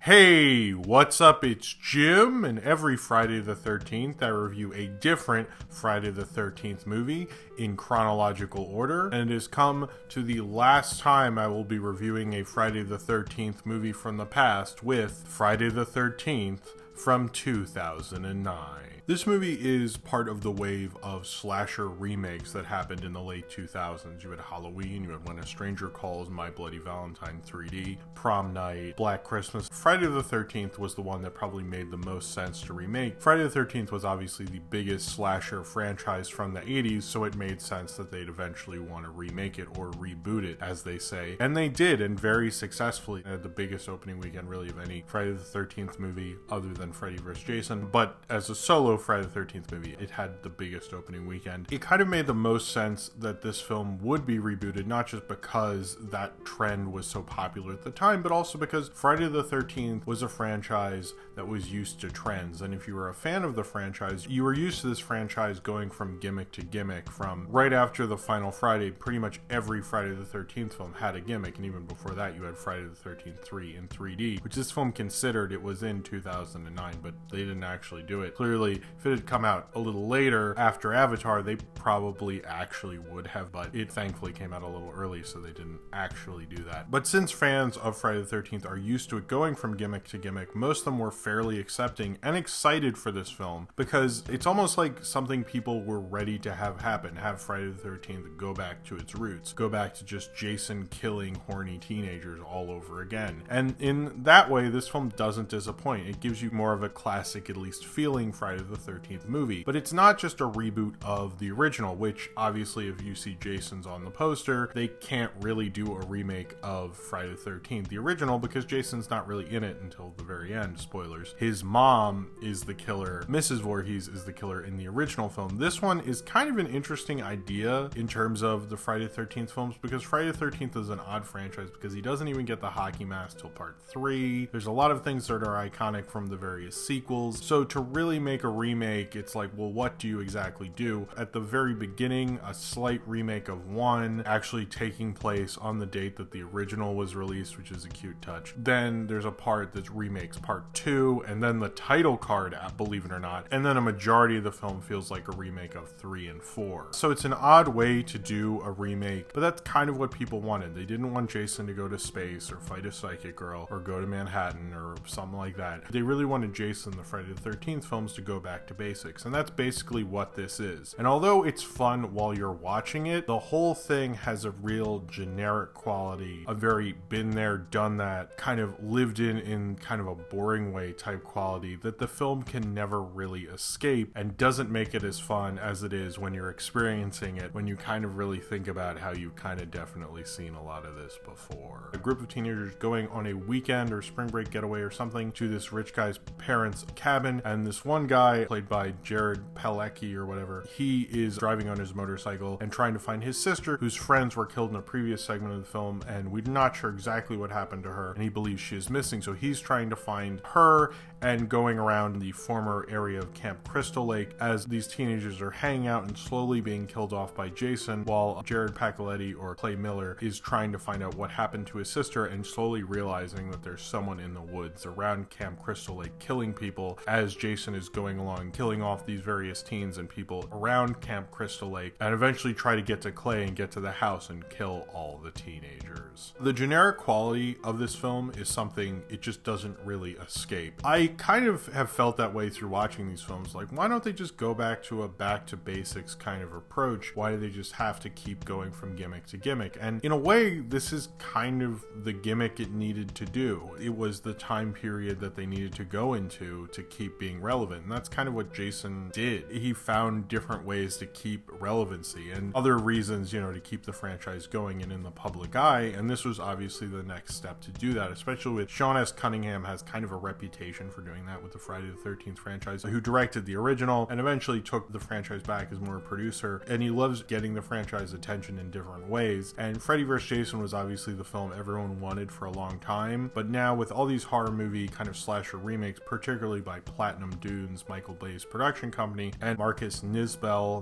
Hey, what's up? It's Jim, and every Friday the 13th I review a different Friday the 13th movie in chronological order, and it has come to the last time I will be reviewing a Friday the 13th movie from the past with Friday the 13th from 2009. This movie is part of the wave of slasher remakes that happened in the late 2000s. You had Halloween, you had When a Stranger Calls, My Bloody Valentine 3D, Prom Night, Black Christmas. Friday the 13th was the one that probably made the most sense to remake. Friday the 13th was obviously the biggest slasher franchise from the 80s, so it made sense that they'd eventually want to remake it or reboot it, as they say. And they did, and very successfully. It had the biggest opening weekend really of any Friday the 13th movie other than Freddy vs. Jason, but as a solo Friday the 13th movie, it had the biggest opening weekend. It kind of made the most sense that this film would be rebooted, not just because that trend was so popular at the time, but also because Friday the 13th was a franchise that was used to trends. And if you were a fan of the franchise, you were used to this franchise going from gimmick to gimmick. From right after the final Friday, pretty much every Friday the 13th film had a gimmick, and even before that you had Friday the 13th 3 in 3D, which this film considered it was in 2009, but they didn't actually do it. Clearly, if it had come out a little later after Avatar, they probably actually would have, but it thankfully came out a little early, so they didn't actually do that. But since fans of Friday the 13th are used to it going from gimmick to gimmick, most of them were fairly accepting and excited for this film, because it's almost like something people were ready to have happen. Have Friday the 13th go back to its roots, go back to just Jason killing horny teenagers all over again. And in that way, this film doesn't disappoint. It gives you more of a classic, at least feeling Friday the 13th movie. But it's not just a reboot of the original, which obviously if you see Jason's on the poster, they can't really do a remake of Friday the 13th, the original, because Jason's not really in it until the very end. Spoilers. His mom is the killer. Mrs. Voorhees is the killer in the original film. This one is kind of an interesting idea in terms of the Friday the 13th films, because Friday the 13th is an odd franchise because he doesn't even get the hockey mask till part 3. There's a lot of things that are iconic from the various sequels. So to really make a remake, it's like, well, what do you exactly do? At the very beginning, a slight remake of 1 actually taking place on the date that the original was released, which is a cute touch. Then there's a part that remakes part 2, and then the title card, believe it or not, and then a majority of the film feels like a remake of 3 and 4. So it's an odd way to do a remake, but that's kind of what people wanted. They didn't want Jason to go to space or fight a psychic girl or go to Manhattan or something like that. They really wanted Jason, the Friday the 13th films, to go back to basics, and that's basically what this is. And although it's fun while you're watching it, the whole thing has a real generic quality, a very been there, done that, kind of lived in kind of a boring way type quality that the film can never really escape, and doesn't make it as fun as it is when you're experiencing it, when you kind of really think about how you've kind of definitely seen a lot of this before. A group of teenagers going on a weekend or spring break getaway or something to this rich guy's parents' cabin, and this one guy, played by Jared Padalecki or whatever, he is driving on his motorcycle and trying to find his sister, whose friends were killed in a previous segment of the film, and we're not sure exactly what happened to her, and he believes she is missing, so he's trying to find her and going around the former area of Camp Crystal Lake as these teenagers are hanging out and slowly being killed off by Jason, while Jared Padalecki, or Clay Miller, is trying to find out what happened to his sister and slowly realizing that there's someone in the woods around Camp Crystal Lake killing people, as Jason is going along killing off these various teens and people around Camp Crystal Lake, and eventually try to get to Clay and get to the house and kill all the teenagers. The generic quality of this film is something it just doesn't really escape. I kind of have felt that way through watching these films. Like, why don't they just go back to a back to basics kind of approach? Why do they just have to keep going from gimmick to gimmick? And in a way, this is kind of the gimmick it needed to do. It was the time period that they needed to go into to keep being relevant. And that's kind of what Jason did. He found different ways to keep relevancy and other reasons, to keep the franchise going and in the public eye. And this was obviously the next step to do that, especially with Sean S. Cunningham has kind of a reputation for doing that with the Friday the 13th franchise, who directed the original and eventually took the franchise back as more a producer, and he loves getting the franchise attention in different ways. And Freddy vs. Jason was obviously the film everyone wanted for a long time, but now with all these horror movie kind of slasher remakes, remakes, particularly by Platinum Dunes, Michael Bay's production company, and Marcus Nispel,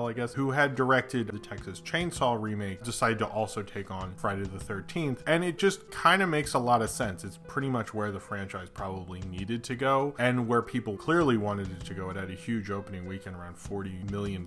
I guess, who had directed the Texas Chainsaw remake, decided to also take on Friday the 13th. And it just kind of makes a lot of sense. It's pretty much where the franchise probably needed to go and where people clearly wanted it to go. It had a huge opening weekend, around $40 million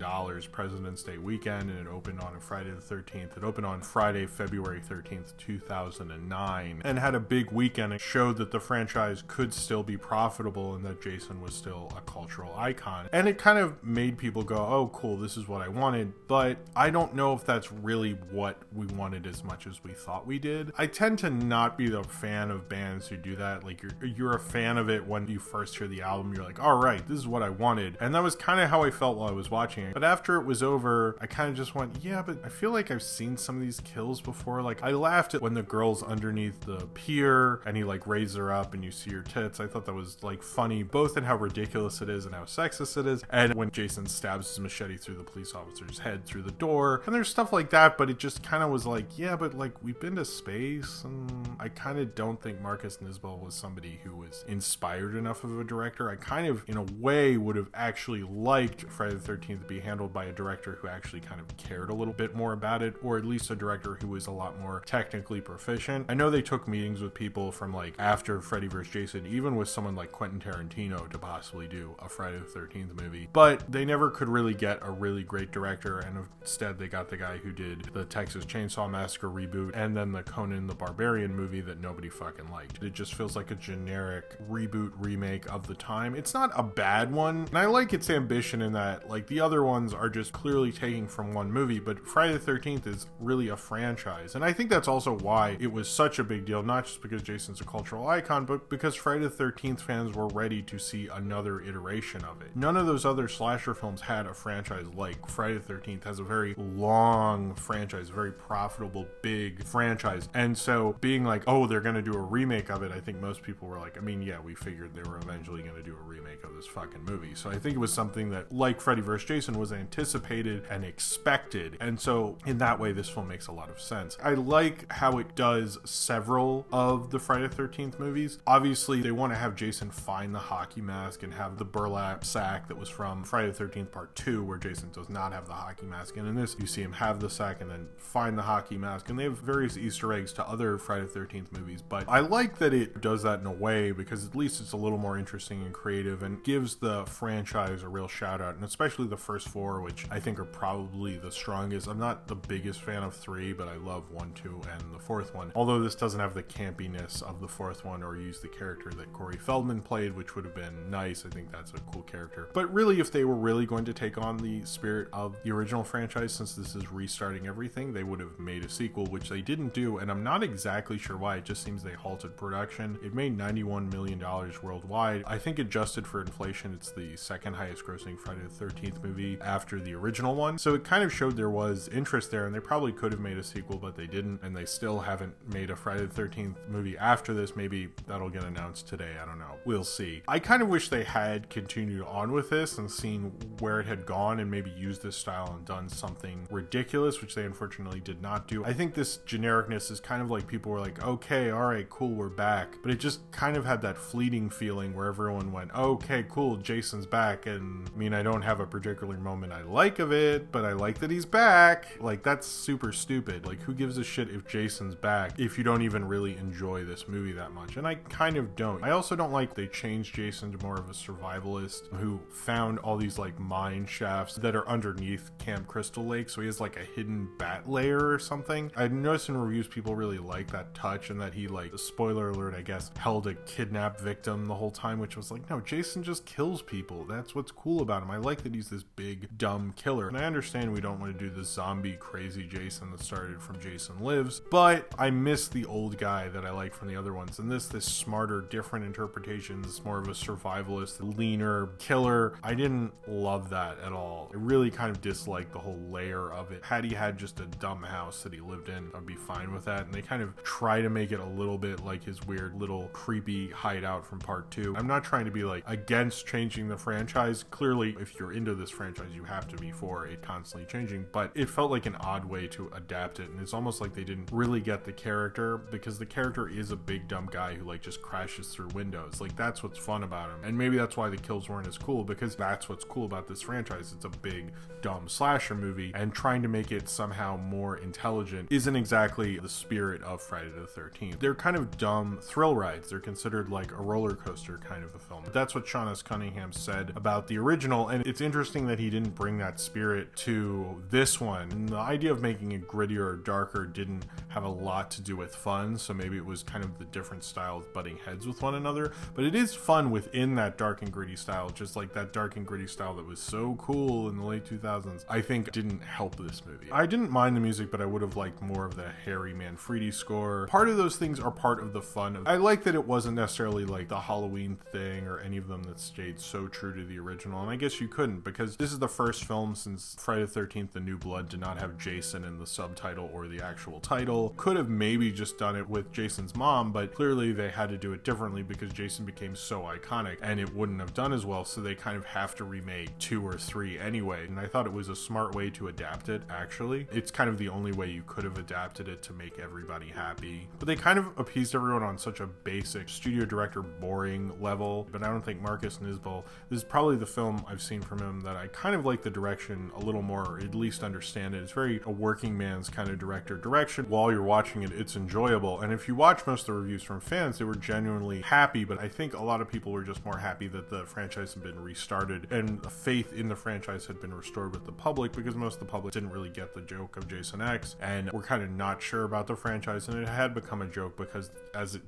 President's Day weekend, and it opened on a Friday the 13th. It opened on Friday, February 13th, 2009, and had a big weekend. It showed that the franchise could still be profitable and that Jason was still a cultural icon. And it kind of made people go, oh, cool, this is what I wanted. But I don't know if that's really what we wanted as much as we thought we did. I tend to not be the fan of bands who do that. Like, you're a fan of it when you first hear the album. You're like, all right, this is what I wanted. And that was kind of how I felt while I was watching it. But after it was over, I kind of just went, yeah, but I feel like I've seen some of these kills before. Like, I laughed at when the girl's underneath the pier and he like raises her up and you see her tits. I thought that was like funny, both in how ridiculous it is and how sexist it is, and when Jason stabs his machete through the police officer's head through the door. And there's stuff like that, but it just kind of was like, yeah, but like, we've been to space, and I kind of don't think Marcus Nispel was somebody who was inspired enough of a director. I kind of, in a way, would have actually liked Friday the 13th to be handled by a director who actually kind of cared a little bit more about it, or at least a director who was a lot more technically proficient. I know they took meetings with people from like after Freddy vs. Jason, even with someone like Quentin Tarantino, to possibly do a Friday the 13th movie, but they never could really get a really great director, and instead they got the guy who did the Texas Chainsaw Massacre reboot and then the Conan the Barbarian movie that nobody fucking liked. It just feels like a generic reboot remake of the time. It's not a bad one, and I like its ambition in that, like, the other ones are just clearly taking from one movie, but Friday the 13th is really a franchise. And I think that's also why it was such a big deal, not just because Jason's a cultural icon, but because Friday the 13th fans were ready to see another iteration of it. None of those other slasher films had a franchise like Friday the 13th has a very long franchise, a very profitable, big franchise. And so being like, oh, they're going to do a remake of it, I think most people were like, I mean, yeah, we figured they were eventually going to do a remake of this fucking movie. So I think it was something that, like Freddy vs. Jason, was anticipated and expected. And so in that way, this film makes a lot of sense. I like how it does several of the Friday the 13th movies. Obviously, they want to have Jason find the hockey mask and have the burlap sack that was from Friday the 13th Part 2, where Jason does not have the hockey mask. And in this, you see him have the sack and then find the hockey mask. And they have various Easter eggs to other Friday the 13th movies. But I like that it does that in a way, because at least it's a little more interesting and creative and gives the franchise a real shout out. And especially the first four, which I think are probably the strongest. I'm not the biggest fan of 3, but I love 1, 2, and the fourth one. Although this doesn't have the campiness of the fourth one or use the character that Corey Feldman played, which would have been nice. I think that's a cool character. But really, if they were really going to take on the spirit of the original franchise, since this is restarting everything, they would have made a sequel, which they didn't do. And I'm not exactly sure why. It just seems they halted production. It made $91 million worldwide. I think adjusted for inflation, it's the second highest grossing Friday the 13th movie after the original one. So it kind of showed there was interest there, and they probably could have made a sequel, but they didn't. And they still haven't made a Friday the 13th movie after this. Maybe that'll get announced today. I don't know. We'll see. I kind of wish they had continued on with this and seen where it had gone and maybe used this style and done something ridiculous, which they unfortunately did not do. I think this genericness is kind of like people were like, okay, all right, cool, we're back. But it just kind of had that fleeting feeling where everyone went, okay, cool, Jason's back. And I mean, I don't have a particular moment I like of it, but I like that he's back. Like, that's super stupid. Like, who gives a shit if Jason's back if you don't even really enjoy this movie that much? And I kind of don't. I also don't like they changed Jason to more of a survivalist who found all these like mine shafts that are underneath Camp Crystal Lake, so he has like a hidden bat lair or something. I noticed in reviews people really like that touch, and that he, like, spoiler alert, I guess, held a kidnapped victim the whole time, which was like, no, Jason just kills people. That's what's cool about him. I like that he's this big dumb killer, and I understand we don't want to do the zombie crazy Jason that started from Jason Lives, but I miss the old guy that I like from the other ones. And this smarter, different interpretation, this more of a survivalist, leaner killer. I didn't love that at all. I really kind of disliked the whole layer of it. Had he had just a dumb house that he lived in, I'd be fine with that. And they kind of try to make it a little bit like his weird little creepy hideout from Part 2. I'm not trying to be like against changing the franchise. Clearly, if you're into this franchise, you have to be for it constantly changing, but it felt like an odd way to adapt it. And it's almost like they didn't really get the character, because the character is a big dumb guy who like like just crashes through windows. Like, that's what's fun about him. And maybe that's why the kills weren't as cool, because that's what's cool about this franchise. It's a big, dumb slasher movie, and trying to make it somehow more intelligent isn't exactly the spirit of Friday the 13th. They're kind of dumb thrill rides. They're considered like a roller coaster kind of a film. That's what Sean S. Cunningham said about the original, and it's interesting that he didn't bring that spirit to this one. And the idea of making it grittier or darker didn't have a lot to do with fun, so maybe it was kind of the different styles butting heads with one another, but it is fun within that dark and gritty style, just like that dark and gritty style that was so cool in the late 2000s, I think didn't help this movie. I didn't mind the music, but I would have liked more of the Harry Manfredi score. Part of those things are part of the fun. I like that it wasn't necessarily like the Halloween thing or any of them that stayed so true to the original, and I guess you couldn't, because this is the first film since Friday the 13th The New Blood did not have Jason in the subtitle or the actual title. Could have maybe just done it with Jason's mom, but clearly they had to do it differently because Jason became so iconic and it wouldn't have done as well, so they kind of have to remake 2 or 3 anyway. And I thought it was a smart way to adapt it, actually. It's kind of the only way you could have adapted it to make everybody happy. But they kind of appeased everyone on such a basic studio director boring level. But I don't think Marcus Nisbel, this is probably the film I've seen from him that I kind of like the direction a little more, or at least understand it. It's very a working man's kind of direction. While you're watching it, it's enjoyable. And if you watch most of the reviews from fans, they were genuinely happy, but I think a lot of people were just more happy that the franchise had been restarted and faith in the franchise had been restored with the public, because most of the public didn't really get the joke of Jason X and were kind of not sure about the franchise, and it had become a joke because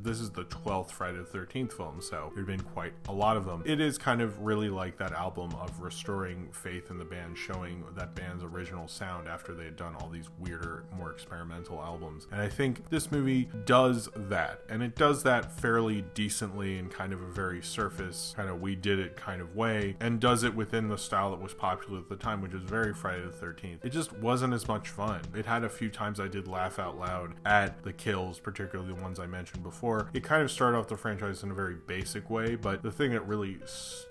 this is the 12th Friday the 13th film, so there'd been quite a lot of them. It is kind of really like that album of restoring faith in the band, showing that band's original sound after they had done all these weirder, more experimental albums. And I think this movie does that, and it does that fairly decently in kind of a very surface, kind of we did it kind of way, and does it within the style that was popular at the time, which was very Friday the 13th. It just wasn't as much fun. It had a few times I did laugh out loud at the kills, particularly the ones I mentioned before. It kind of started off the franchise in a very basic way, but the thing that really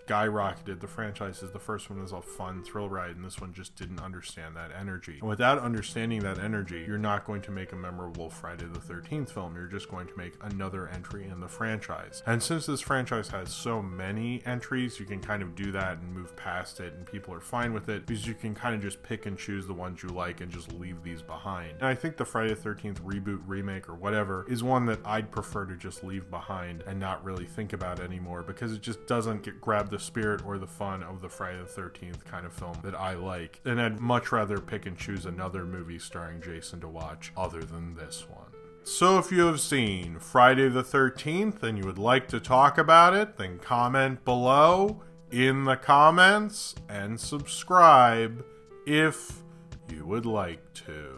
skyrocketed the franchise is the first one was a fun thrill ride, and this one just didn't understand that energy. And without understanding that energy, you're not going to make a memorable Friday the 13th film. You're just going to make another entry in the franchise. And since this franchise has so many entries, you can kind of do that and move past it, and people are fine with it because you can kind of just pick and choose the ones you like and just leave these behind. And I think the Friday the 13th reboot, remake, or whatever is one that I'd prefer to just leave behind and not really think about anymore, because it just doesn't grab the spirit or the fun of the Friday the 13th kind of film that I like. And I'd much rather pick and choose another movie starring Jason to watch other than this one. So if you have seen Friday the 13th and you would like to talk about it, then comment below in the comments and subscribe if you would like to.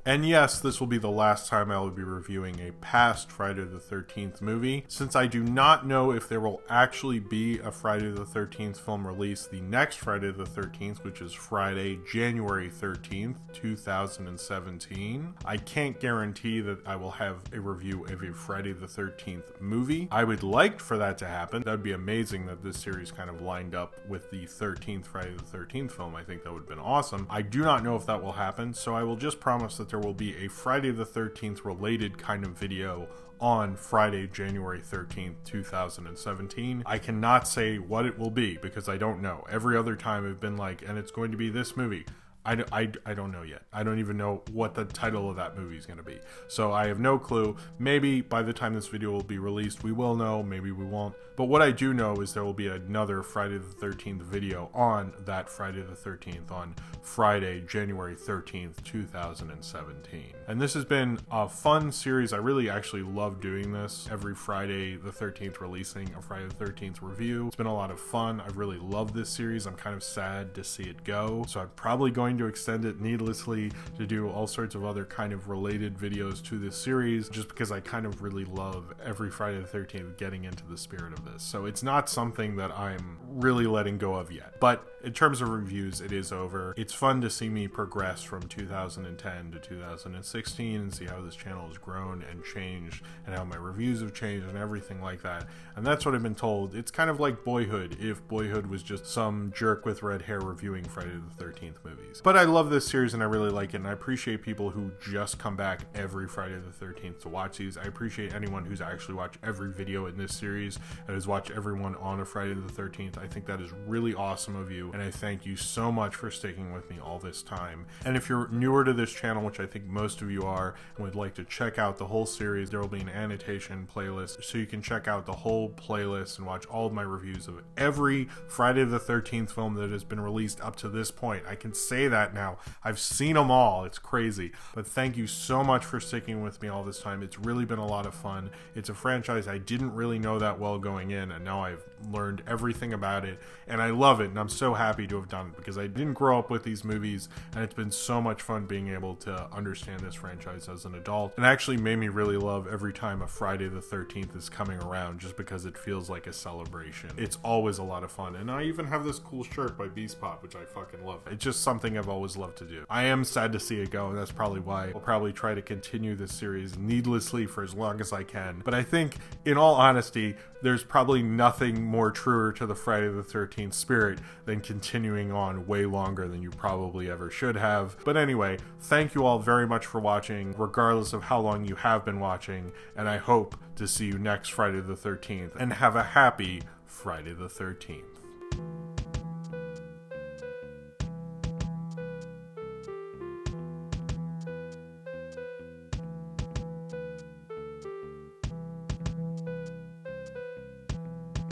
And yes, this will be the last time I will be reviewing a past Friday the 13th movie, since I do not know if there will actually be a Friday the 13th film release the next Friday the 13th, which is Friday, January 13th, 2017. I can't guarantee that I will have a review of a Friday the 13th movie. I would like for that to happen. That would be amazing that this series kind of lined up with the 13th Friday the 13th film. I think that would have been awesome. I do not know if that will happen, so I will just promise that there will be a Friday the 13th related kind of video on Friday, January 13th, 2017. I cannot say what it will be because I don't know. Every other time I've been like, and it's going to be this movie. I don't know yet. I don't even know what the title of that movie is going to be. So I have no clue. Maybe by the time this video will be released, we will know. Maybe we won't. But what I do know is there will be another Friday the 13th video on that Friday the 13th on Friday, January 13th, 2017. And this has been a fun series. I really actually love doing this. Every Friday the 13th releasing a Friday the 13th review. It's been a lot of fun. I really love this series. I'm kind of sad to see it go. So I'm probably going to extend it needlessly to do all sorts of other kind of related videos to this series, just because I kind of really love every Friday the 13th getting into the spirit of this. So it's not something that I'm really letting go of yet. But in terms of reviews, it is over. It's fun to see me progress from 2010 to 2016 and see how this channel has grown and changed and how my reviews have changed and everything like that. And that's what I've been told. It's kind of like Boyhood, if Boyhood was just some jerk with red hair reviewing Friday the 13th movies. But I love this series and I really like it, and I appreciate people who just come back every Friday the 13th to watch these. I appreciate anyone who's actually watched every video in this series and has watched everyone on a Friday the 13th. I think that is really awesome of you, and I thank you so much for sticking with me all this time. And if you're newer to this channel, which I think most of you are, and would like to check out the whole series, there will be an annotation playlist so you can check out the whole playlist and watch all of my reviews of every Friday the 13th film that has been released up to this point. I can say that now. I've seen them all. It's crazy. But thank you so much for sticking with me all this time. It's really been a lot of fun. It's a franchise I didn't really know that well going in, and now I've learned everything about it, and I love it, and I'm so happy to have done it because I didn't grow up with these movies, and it's been so much fun being able to understand this franchise as an adult. And actually made me really love every time a Friday the 13th is coming around, just because it feels like a celebration. It's always a lot of fun, and I even have this cool shirt by Beast Pop, which I fucking love. It's just something I've always loved to do. I am sad to see it go, and that's probably why I'll probably try to continue this series needlessly for as long as I can. But I think, in all honesty, there's probably nothing more truer to the Friday the 13th spirit than continuing on way longer than you probably ever should have. But anyway, thank you all very much for watching, regardless of how long you have been watching, and I hope to see you next Friday the 13th, and have a happy Friday the 13th.